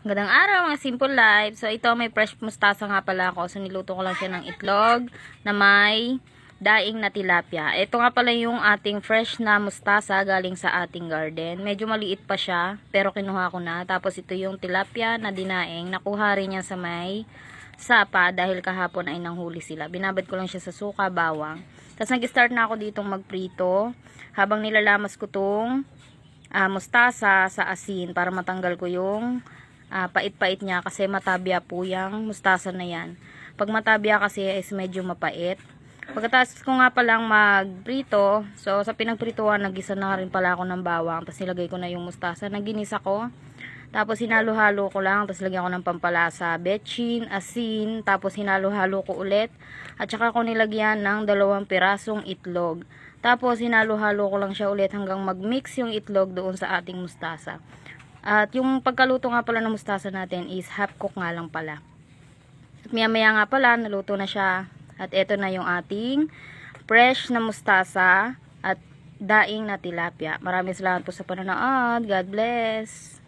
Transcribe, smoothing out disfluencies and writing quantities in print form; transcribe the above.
Magandang araw mga Simple Life. So ito may fresh mustasa nga pala ako. So niluto ko lang siya ng itlog na may daing na tilapia. Ito nga pala yung ating fresh na mustasa galing sa ating garden. Medyo maliit pa siya pero kinuha ko na. Tapos ito yung tilapia na dinaing. Nakuha rin niya sa may sapa dahil kahapon ay nanghuli sila. Binabad ko lang siya sa suka, bawang. Tapos nag-start na ako ditong magprito habang nilalamas ko tong mustasa sa asin para matanggal ko yung pait-pait niya kasi matabya po yung mustasa na yan. Pag matabya kasi is medyo mapait. Pagkatapos ko nga palang magprito, so sa pinagprituan nagisa na rin pala ako ng bawang, tapos nilagay ko na yung mustasa, naginisa ko. Tapos hinalo-halo ko lang, tapos lagyan ko ng pampalasa, betchin, asin, tapos hinalo-halo ko ulit. At saka ko nilagyan ng 2 pirasong itlog. Tapos hinalo-halo ko lang siya ulit hanggang mag-mix yung itlog doon sa ating mustasa. At yung pagkaluto nga pala ng mustasa natin is half cook nga lang pala. At maya-maya nga pala, naluto na siya. At eto na yung ating fresh na mustasa at daing na tilapia. Maraming salamat po sa panonood. God bless!